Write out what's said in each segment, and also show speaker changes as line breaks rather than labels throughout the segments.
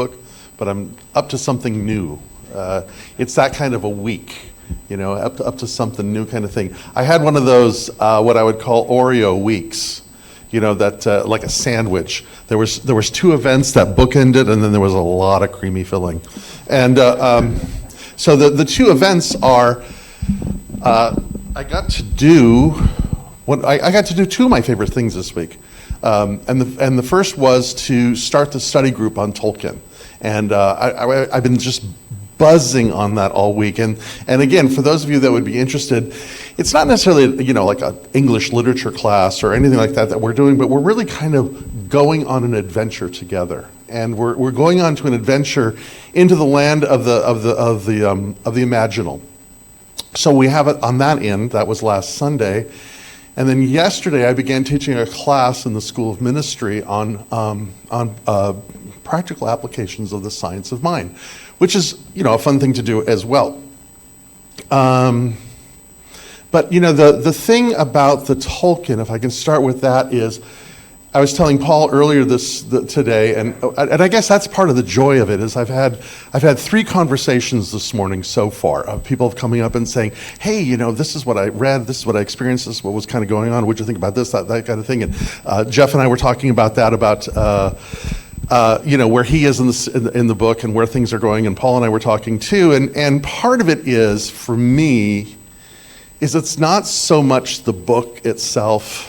book, but I'm up to something new. It's that kind of a week, up to something new kind of thing. I had one of those, what I would call Oreo weeks, that like a sandwich. There was two events that bookended, and then there was a lot of creamy filling. And so the two events are, I got to do two of my favorite things this week. And the first was to start the study group on Tolkien. And I've been just buzzing on that all week. And again, for those of you that would be interested, it's not necessarily, like an English literature class or anything like that we're doing, but we're really kind of going on an adventure together. And we're going on to an adventure into the land of the imaginal. So we have it on that end. That was last Sunday. And then yesterday, I began teaching a class in the School of Ministry on practical applications of the science of mind, which is, a fun thing to do as well. But the thing about the Tolkien, if I can start with that, is I was telling Paul earlier today, and I guess that's part of the joy of it, is I've had 3 conversations this morning so far of people coming up and saying, hey, this is what I read, this is what I experienced, this is what was kind of going on, what'd you think about this, that kind of thing. And Jeff and I were talking about that, about where he is in the book and where things are going, and Paul and I were talking too, and part of it is, for me, is it's not so much the book itself.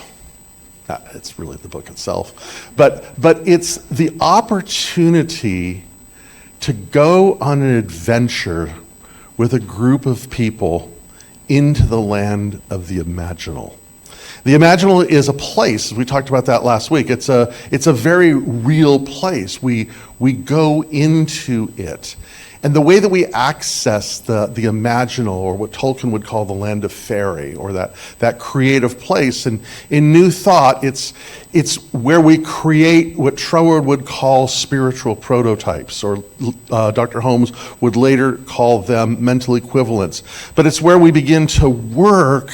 It's really the book itself, but it's the opportunity to go on an adventure with a group of people into the land of the imaginal. The imaginal is a place. We talked about that last week. It's a very real place. We go into it. And the way that we access the imaginal, or what Tolkien would call the land of fairy, or that creative place, and in New Thought, it's where we create what Troward would call spiritual prototypes, or Dr. Holmes would later call them mental equivalents. But it's where we begin to work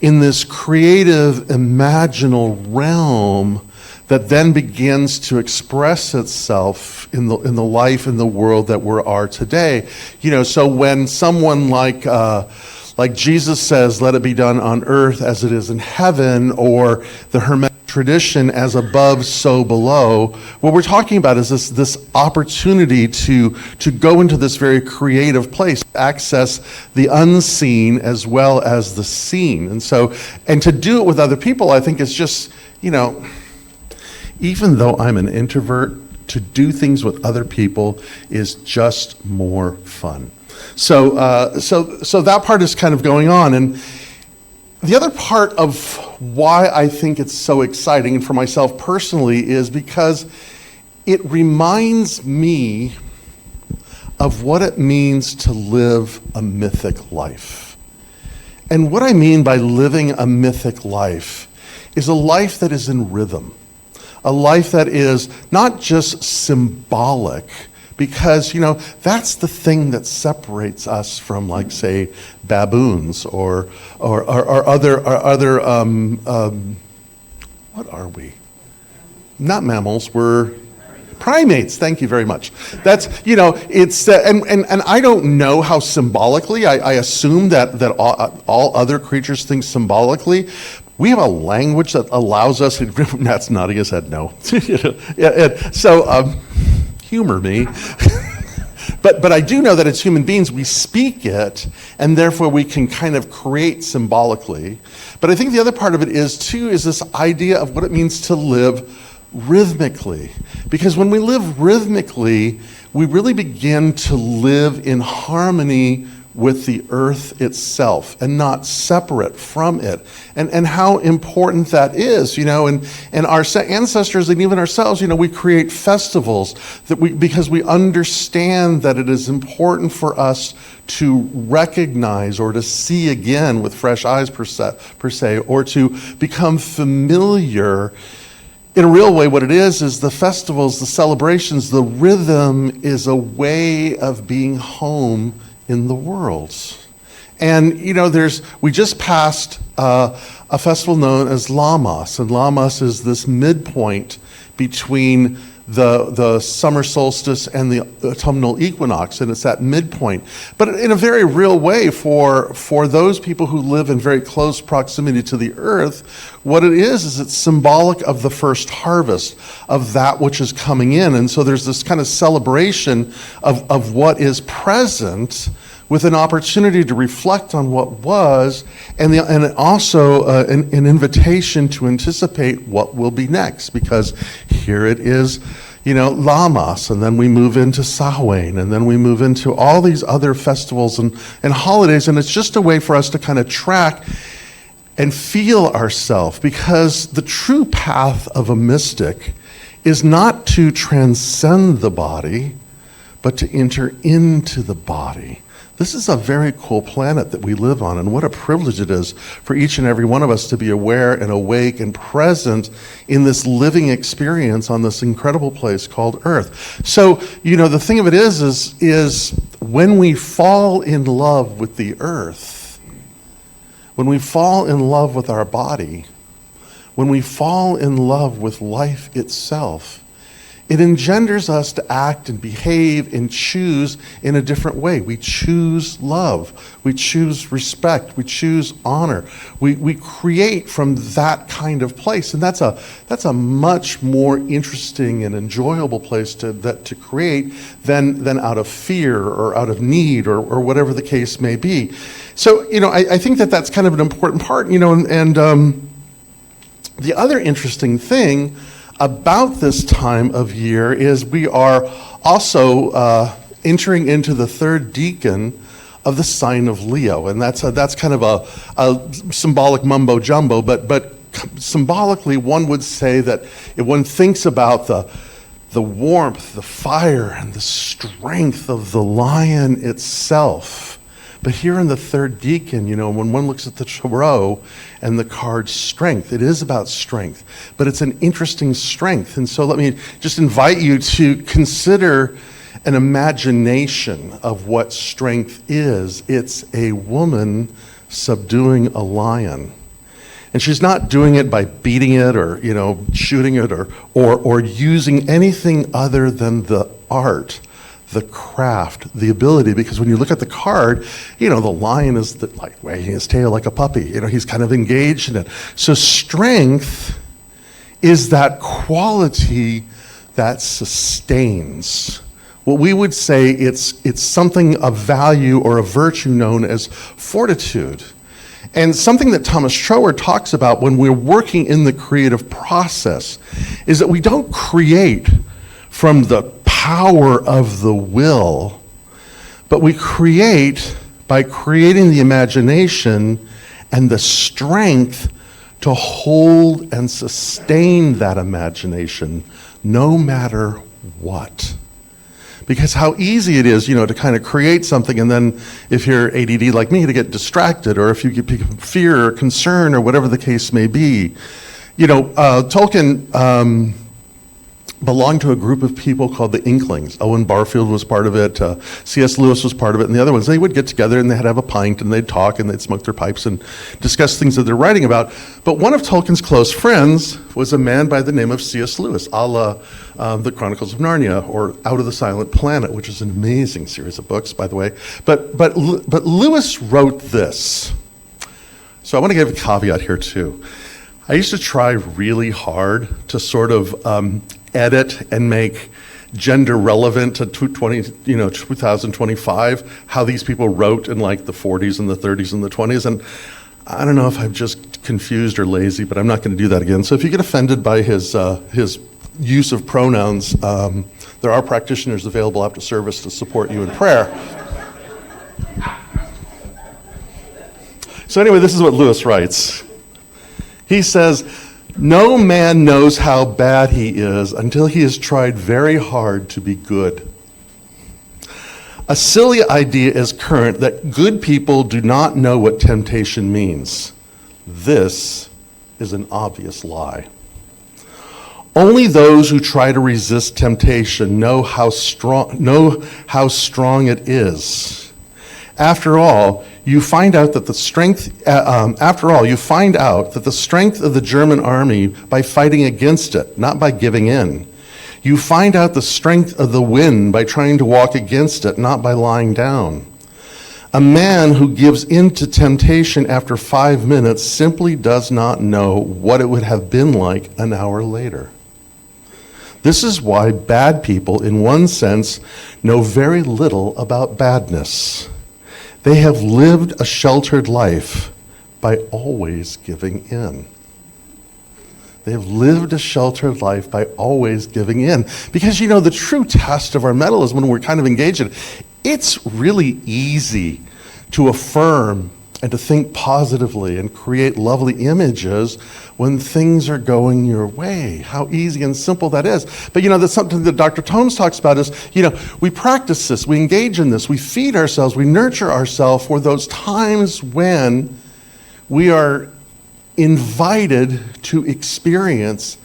in this creative, imaginal realm that then begins to express itself in the life in the world that we are today. So when someone like Jesus says, "Let it be done on earth as it is in heaven," or the Hermetic tradition, "as above, so below," what we're talking about is this opportunity to go into this very creative place, access the unseen as well as the seen, and to do it with other people, I think is just, even though I'm an introvert, to do things with other people is just more fun. So that part is kind of going on. And the other part of why I think it's so exciting, and for myself personally, is because it reminds me of what it means to live a mythic life. And what I mean by living a mythic life is a life that is in rhythm. A life that is not just symbolic, because, that's the thing that separates us from, like, say, baboons or other what are we? Not mammals, we're primates. Thank you very much. That's, it's, and I don't know how symbolically, I assume that all other creatures think symbolically. We have a language that allows us, Matt's nodding his head no. So, humor me. But I do know that as human beings, we speak it, and therefore we can kind of create symbolically. But I think the other part of it is this idea of what it means to live rhythmically. Because when we live rhythmically, we really begin to live in harmony with the earth itself and not separate from it, and how important that is, and our ancestors and even ourselves, we create festivals because we understand that it is important for us to recognize or to see again with fresh eyes per se, or to become familiar. In a real way, what it is the festivals, the celebrations, the rhythm is a way of being home in the world. And we just passed a festival known as Lammas, and Lammas is this midpoint between the summer solstice and the autumnal equinox, and it's that midpoint. But in a very real way, for those people who live in very close proximity to the earth, what it is it's symbolic of the first harvest, of that which is coming in. And so there's this kind of celebration of what is present, with an opportunity to reflect on what was, and also an invitation to anticipate what will be next, because here it is, Lammas, and then we move into Samhain, and then we move into all these other festivals and holidays, and it's just a way for us to kind of track and feel ourselves, because the true path of a mystic is not to transcend the body, but to enter into the body. This is a very cool planet that we live on, and what a privilege it is for each and every one of us to be aware and awake and present in this living experience on this incredible place called Earth. So, the thing of it is when we fall in love with the earth, when we fall in love with our body, when we fall in love with life itself, it engenders us to act and behave and choose in a different way. We choose love. We choose respect. We choose honor. We create from that kind of place, and that's a much more interesting and enjoyable place to create than out of fear or out of need or whatever the case may be. So I think that's kind of an important part. And the other interesting thing about this time of year is we are also entering into the third decan of the sign of Leo, and that's kind of a symbolic mumbo jumbo, but symbolically one would say that if one thinks about the warmth, the fire, and the strength of the lion itself. But here in the third decan, when one looks at the tarot and the card strength, it is about strength, but it's an interesting strength. And so let me just invite you to consider an imagination of what strength is. It's a woman subduing a lion. And she's not doing it by beating it or, shooting it or using anything other than the art, the craft, the ability, because when you look at the card, the lion is like wagging his tail like a puppy. He's kind of engaged in it. So strength is that quality that sustains. What we would say it's something of value or a virtue known as fortitude. And something that Thomas Trower talks about when we're working in the creative process is that we don't create from the power of the will, but we create by creating the imagination and the strength to hold and sustain that imagination no matter what. Because how easy it is, to kind of create something, and then if you're ADD like me, to get distracted, or if you get fear or concern or whatever the case may be. Tolkien belonged to a group of people called the Inklings. Owen Barfield was part of it, C.S. Lewis was part of it, and the other ones. They would get together and they'd have a pint and they'd talk and they'd smoke their pipes and discuss things that they're writing about. But one of Tolkien's close friends was a man by the name of C.S. Lewis, a la the Chronicles of Narnia or Out of the Silent Planet, which is an amazing series of books, by the way. But Lewis wrote this. So I want to give a caveat here too. I used to try really hard to sort of edit and make gender relevant to 2025, how these people wrote in like the 40s and the 30s and the 20s. And I don't know if I'm just confused or lazy, but I'm not going to do that again. So if you get offended by his use of pronouns, there are practitioners available after service to support you in prayer. So anyway, this is what Lewis writes. He says, "No man knows how bad he is until he has tried very hard to be good. A silly idea is current that good people do not know what temptation means. This is an obvious lie. Only those who try to resist temptation know how strong it is. After all, you find out that the strength of the German army by fighting against it, not by giving in. You find out the strength of the wind by trying to walk against it, not by lying down. A man who gives in to temptation after 5 minutes simply does not know what it would have been like an hour later. This is why bad people, in one sense, know very little about badness. They have lived a sheltered life by always giving in. They have lived a sheltered life by always giving in. Because, the true test of our mettle is when we're kind of engaged in it. It's really easy to affirm and to think positively and create lovely images when things are going your way. How easy and simple that is. But that's something that Dr. Tones talks about is, we practice this, we engage in this, we feed ourselves, we nurture ourselves for those times when we are invited to experience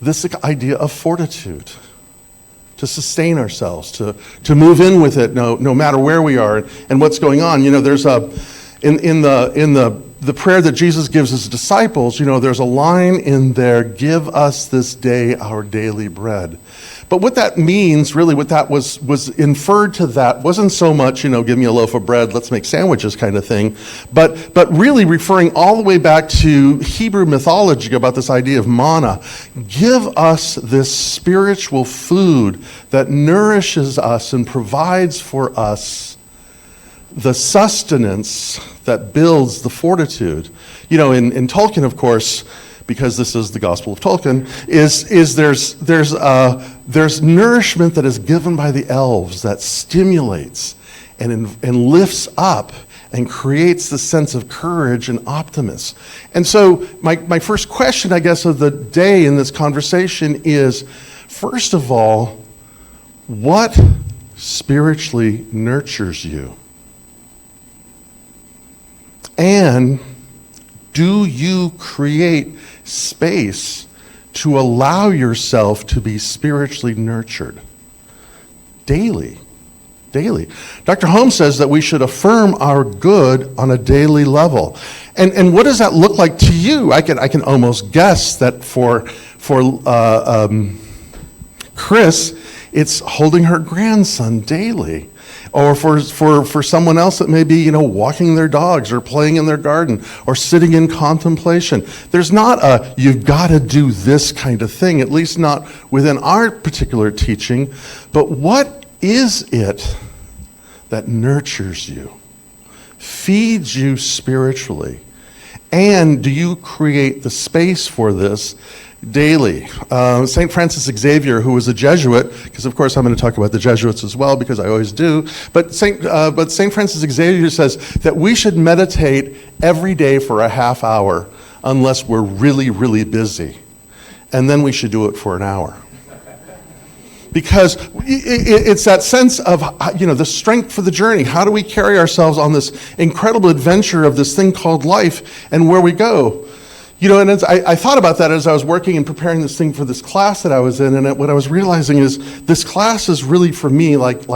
this idea of fortitude, to sustain ourselves, to move in with it no matter where we are and what's going on. There's in the prayer that Jesus gives his disciples, there's a line in there, give us this day our daily bread. But what that means, really what that was inferred to that wasn't so much, give me a loaf of bread, let's make sandwiches kind of thing, but really referring all the way back to Hebrew mythology about this idea of manna. Give us this spiritual food that nourishes us and provides for us the sustenance that builds the fortitude. In Tolkien, of course, because this is the Gospel of Tolkien, there's nourishment that is given by the elves that stimulates and lifts up and creates the sense of courage and optimism. And so my first question, I guess, of the day in this conversation is, first of all, what spiritually nurtures you? And do you create space to allow yourself to be spiritually nurtured daily? Dr. Holmes says that we should affirm our good on a daily level. And what does that look like to you? I can almost guess that for Chris, it's holding her grandson daily. Or for someone else that may be, walking their dogs or playing in their garden or sitting in contemplation. There's not a, you've got to do this kind of thing, at least not within our particular teaching. But what is it that nurtures you, feeds you spiritually? And do you create the space for this daily? St. Francis Xavier, who was a Jesuit, because of course I'm going to talk about the Jesuits as well, because I always do, but St. Francis Xavier says that we should meditate every day for a half hour unless we're really, really busy. And then we should do it for an hour. Because it's that sense of, the strength for the journey. How do we carry ourselves on this incredible adventure of this thing called life and where we go? And I thought about that as I was working and preparing this thing for this class that I was in, and what I was realizing is this class is really for me like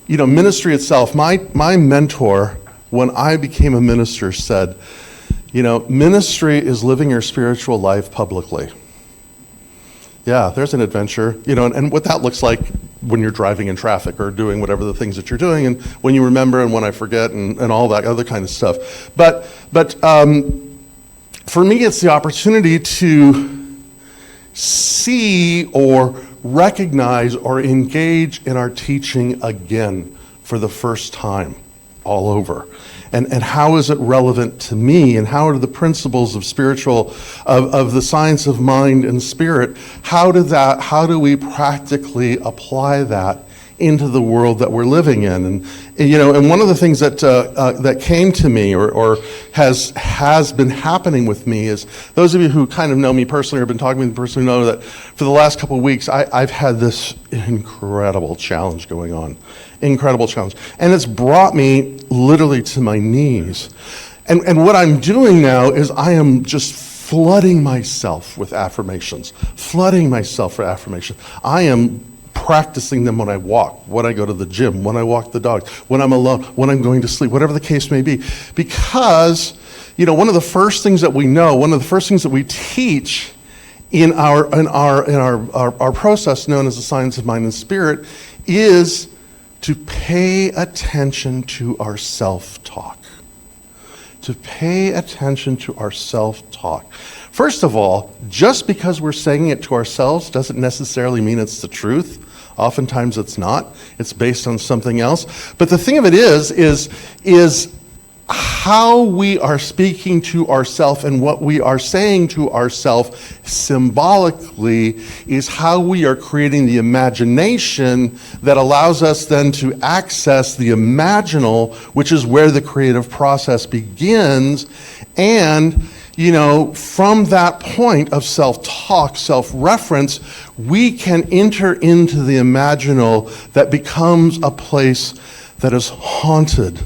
ministry itself. My mentor, when I became a minister, said, ministry is living your spiritual life publicly. Yeah, there's an adventure, and what that looks like when you're driving in traffic or doing whatever the things that you're doing, and when you remember and when I forget and all that other kind of stuff. But for me, it's the opportunity to see or recognize or engage in our teaching again for the first time all over. And how is it relevant to me? And how are the principles of of the science of mind and spirit, how do we practically apply that into the world that we're living in? And one of the things that came to me or has been happening with me is, those of you who kind of know me personally or have been talking to me personally know that for the last couple of weeks I've had this incredible challenge going on. Incredible challenge. And it's brought me literally to my knees. And what I'm doing now is I am just flooding myself with affirmations. I am practicing them when I walk, when I go to the gym, when I walk the dog, when I'm alone, when I'm going to sleep, whatever the case may be. Because, one of the first things that we know, one of the first things that we teach in our process known as the science of mind and spirit is to pay attention to our self-talk. To pay attention to our self-talk. First of all, just because we're saying it to ourselves doesn't necessarily mean it's the truth. Oftentimes it's not. It's based on something else. But the thing of it is how we are speaking to ourselves and what we are saying to ourselves symbolically is how we are creating the imagination that allows us then to access the imaginal, which is where the creative process begins. And from that point of self-talk, self-reference, we can enter into the imaginal that becomes a place that is haunted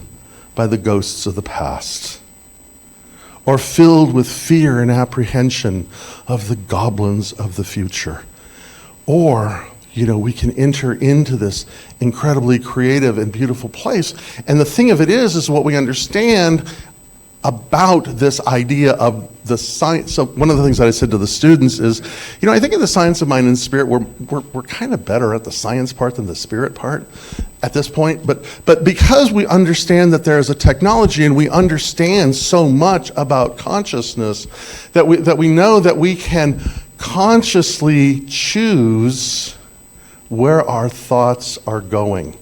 by the ghosts of the past, or filled with fear and apprehension of the goblins of the future. Or, we can enter into this incredibly creative and beautiful place. And the thing of it is what we understand about this idea of the science. So one of the things that I said to the students is, I think in the science of mind and spirit, we're kind of better at the science part than the spirit part at this point. But because we understand that there is a technology and we understand so much about consciousness, that we know that we can consciously choose where our thoughts are going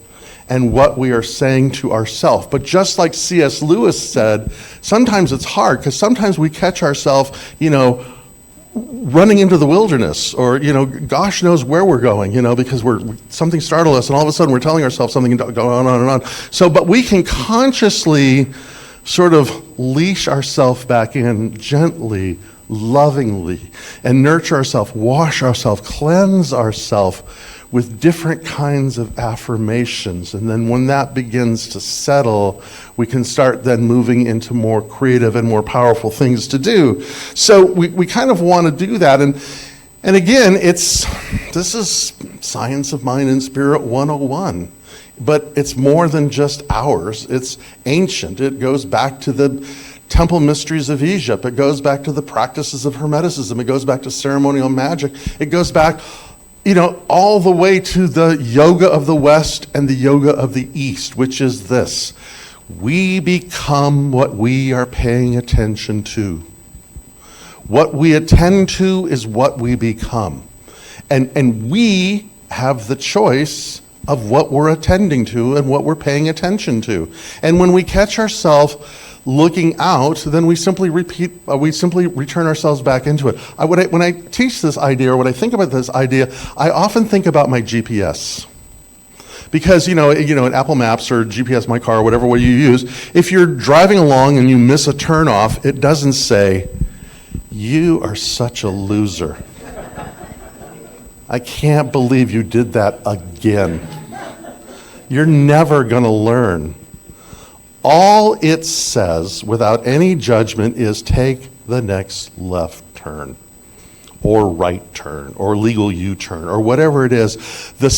and what we are saying to ourselves. But just like C.S. Lewis said, sometimes it's hard because sometimes we catch ourselves, running into the wilderness, or gosh knows where we're going, because something startled us, and all of a sudden we're telling ourselves something going on and on. So, but we can consciously sort of leash ourselves back in gently, lovingly, and nurture ourselves, wash ourselves, cleanse ourselves with different kinds of affirmations. And then when that begins to settle, we can start then moving into more creative and more powerful things to do. So we kind of want to do that. And again, this is Science of Mind and Spirit 101. But it's more than just ours. It's ancient. It goes back to the temple mysteries of Egypt. It goes back to the practices of Hermeticism. It goes back to ceremonial magic. It goes back all the way to the yoga of the West and the yoga of the East, which is this: we become what we are paying attention to. What we attend to is what we become. And we have the choice of what we're attending to and what we're paying attention to. And when we catch ourselves looking out, then we simply return ourselves back into it. When I teach this idea, or when I think about this idea, I often think about my GPS. Because, in Apple Maps or GPS My Car, or whatever way you use, if you're driving along and you miss a turnoff, it doesn't say, "You are such a loser. I can't believe you did that again. You're never going to learn." All it says, without any judgment, is take the next left turn, or right turn, or legal U-turn, or whatever it is. The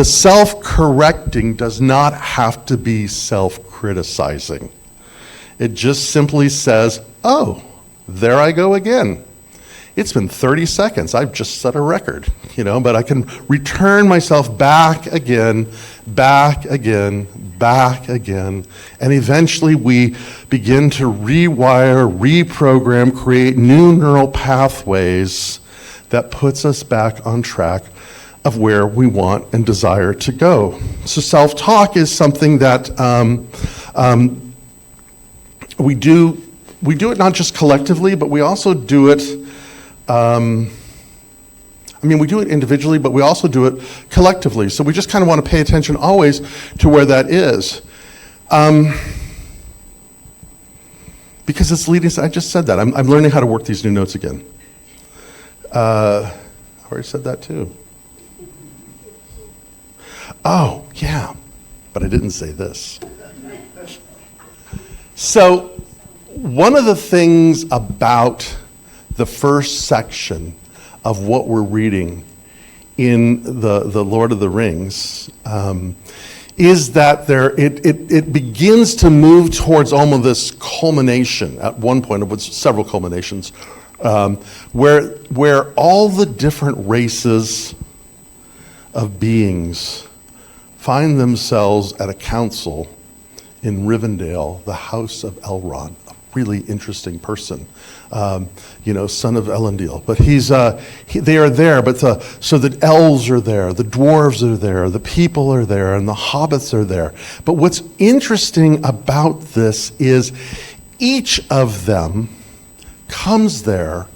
self-correcting does not have to be self-criticizing. It just simply says, "Oh, there I go again. It's been 30 seconds. I've just set a record, but I can return myself back again, and eventually we begin to rewire, reprogram, create new neural pathways that puts us back on track of where we want and desire to go. So self-talk is something that we do it not just collectively, but we also do it we do it individually, but we also do it collectively. So we just kind of want to pay attention always to where that is. Because it's leading, I just said that. I'm learning how to work these new notes again. I already said that too. Oh, yeah, but I didn't say this. So one of the things about the first section of what we're reading in the Lord of the Rings is that it begins to move towards almost this culmination at one point, of which several culminations, where all the different races of beings find themselves at a council in Rivendell, the house of Elrond, a really interesting person, son of Elendil. But they are there, so the elves are there, the dwarves are there, the people are there, and the hobbits are there. But what's interesting about this is each of them comes there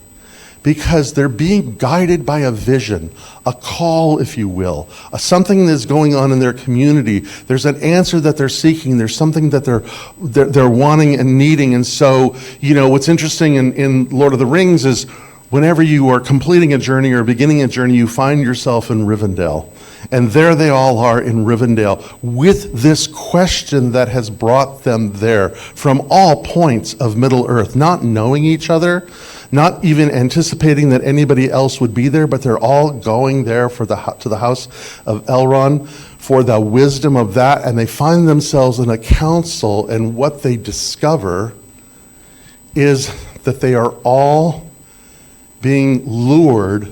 because they're being guided by a vision, a call, if you will, something that's going on in their community. There's an answer that they're seeking. There's something that they're wanting and needing. And so, what's interesting in Lord of the Rings is whenever you are completing a journey or beginning a journey, you find yourself in Rivendell. And there they all are in Rivendell with this question that has brought them there from all points of Middle-earth, not knowing each other, not even anticipating that anybody else would be there, but they're all going there to the house of Elrond for the wisdom of that, and they find themselves in a council, and what they discover is that they are all being lured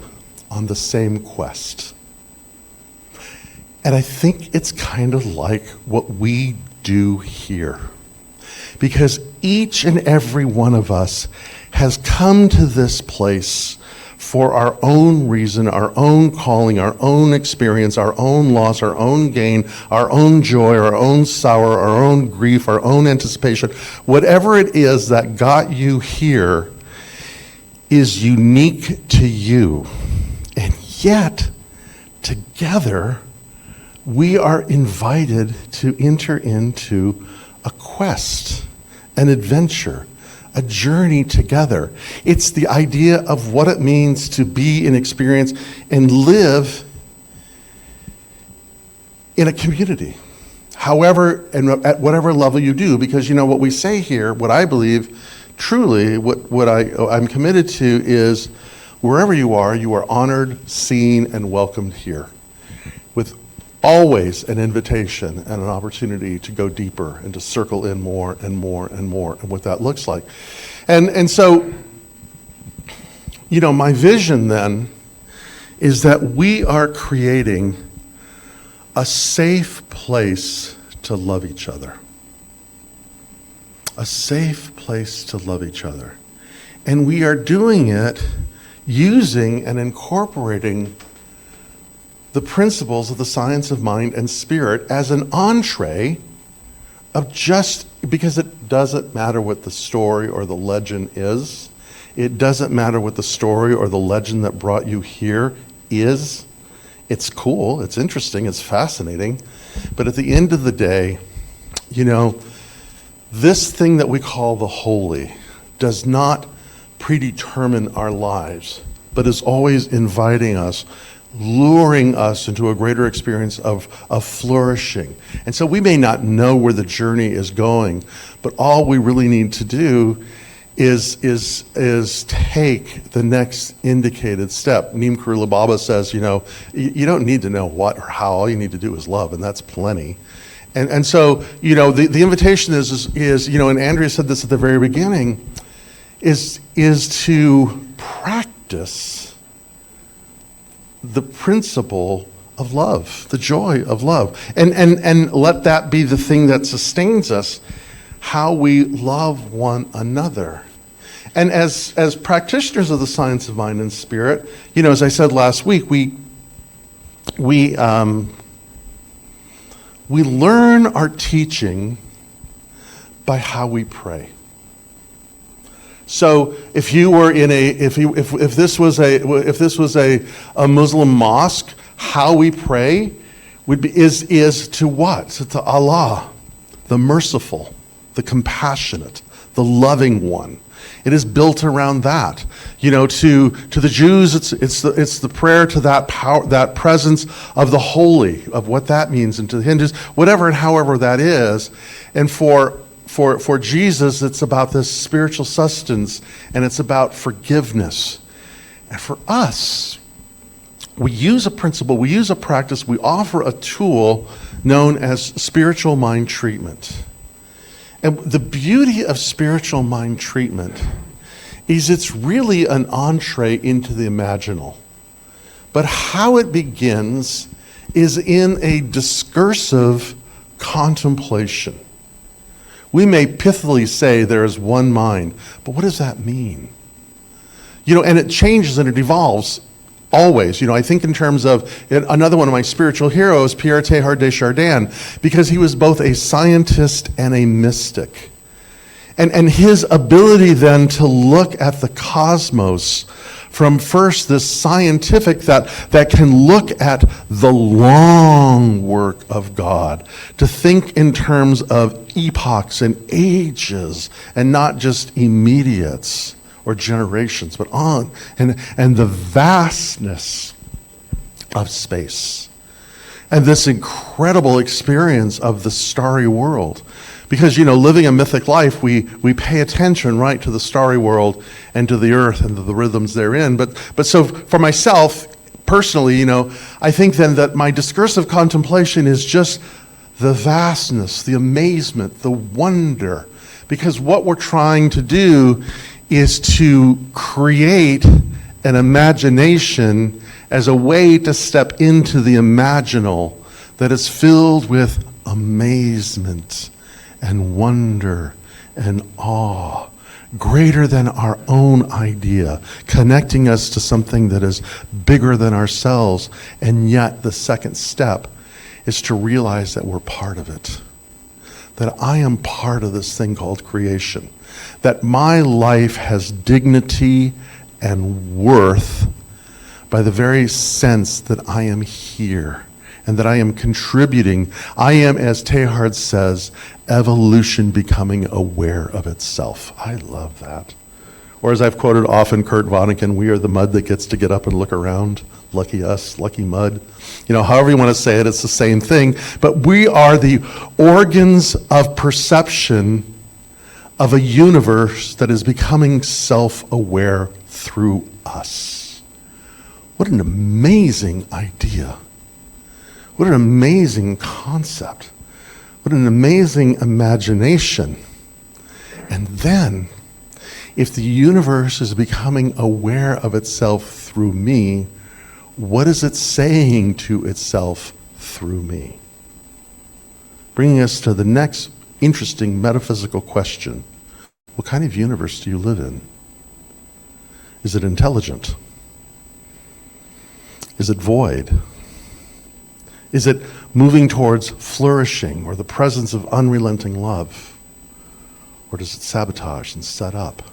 on the same quest. And I think it's kind of like what we do here. Because each and every one of us has come to this place for our own reason, our own calling, our own experience, our own loss, our own gain, our own joy, our own sorrow, our own grief, our own anticipation. Whatever it is that got you here is unique to you. And yet, together, we are invited to enter into a quest, an adventure, a journey together. It's the idea of what it means to be and experience and live in a community. However, and at whatever level you do, because what we say here, what I believe truly, what I'm committed to is wherever you are honored, seen, and welcomed here, with always an invitation and an opportunity to go deeper and to circle in more and more and more, and what that looks like. And so, my vision then is that we are creating a safe place to love each other. A safe place to love each other. And we are doing it using and incorporating the principles of the science of mind and spirit as an entree of just, because it doesn't matter what the story or the legend is. It doesn't matter what the story or the legend that brought you here is. It's cool, it's interesting, it's fascinating. But at the end of the day, this thing that we call the holy does not predetermine our lives, but is always inviting us, luring us into a greater experience of flourishing. And so we may not know where the journey is going, but all we really need to do is take the next indicated step. Neem Karula Baba says, you don't need to know what or how, all you need to do is love, and that's plenty. And so, the invitation is, and Andrea said this at the very beginning, is to practice the principle of love, the joy of love. And let that be the thing that sustains us, how we love one another. And as practitioners of the science of mind and spirit, as I said last week, we learn our teaching by how we pray. So if you were in if this was a Muslim mosque, how we pray is to what? So to Allah, the merciful, the compassionate, the loving one. It is built around that. To the Jews, it's the prayer to that power, that presence of the holy, of what that means, and to the Hindus, whatever and however that is. And for Jesus, it's about this spiritual sustenance, and it's about forgiveness. And for us, we use a principle, we use a practice, we offer a tool known as spiritual mind treatment. And the beauty of spiritual mind treatment is it's really an entree into the imaginal. But how it begins is in a discursive contemplation. We may pithily say there is one mind, but what does that mean? And it changes and it evolves always. I think in terms of another one of my spiritual heroes, Pierre Teilhard de Chardin, because he was both a scientist and a mystic. And his ability then to look at the cosmos from first this scientific that can look at the long work of God, to think in terms of epochs and ages and not just immediates or generations, but on and the vastness of space. And this incredible experience of the starry world. Because, living a mythic life, we pay attention, right, to the starry world and to the earth and to the rhythms therein. But so for myself, personally, I think then that my discursive contemplation is just the vastness, the amazement, the wonder. Because what we're trying to do is to create an imagination as a way to step into the imaginal that is filled with amazement and wonder and awe, greater than our own idea, connecting us to something that is bigger than ourselves. And yet the second step is to realize that we're part of it, that I am part of this thing called creation, that my life has dignity and worth by the very sense that I am here and that I am contributing. I am, as Teilhard says, evolution becoming aware of itself. I love that. Or as I've quoted often, Kurt Vonnegut, we are the mud that gets to get up and look around. Lucky us, lucky mud. However you want to say it, it's the same thing. But we are the organs of perception of a universe that is becoming self-aware through us. What an amazing idea. What an amazing concept. What an amazing imagination. And then, if the universe is becoming aware of itself through me, what is it saying to itself through me? Bringing us to the next interesting metaphysical question. What kind of universe do you live in? Is it intelligent? Is it void? Is it moving towards flourishing or the presence of unrelenting love? Or does it sabotage and set up?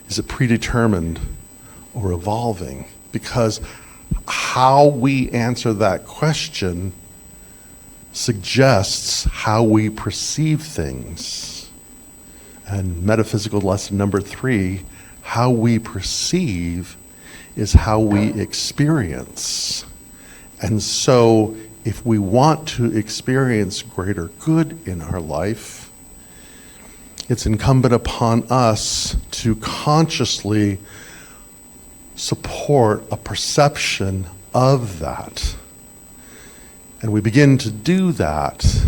Is it predetermined or evolving? Because how we answer that question suggests how we perceive things. And metaphysical lesson number 3, how we perceive is how we experience. And so if we want to experience greater good in our life, it's incumbent upon us to consciously support a perception of that. And we begin to do that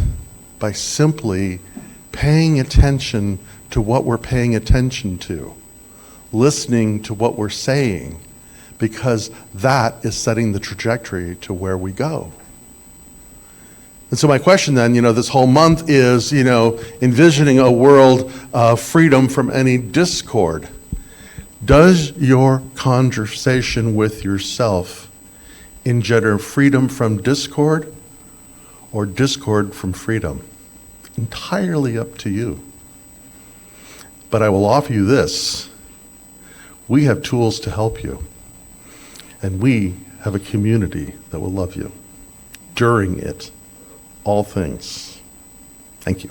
by simply paying attention to what we're paying attention to, listening to what we're saying, because that is setting the trajectory to where we go. And so my question then, this whole month is, envisioning a world of freedom from any discord. Does your conversation with yourself engender freedom from discord or discord from freedom? Entirely up to you. But I will offer you this. We have tools to help you. And we have a community that will love you during it. All things. Thank you.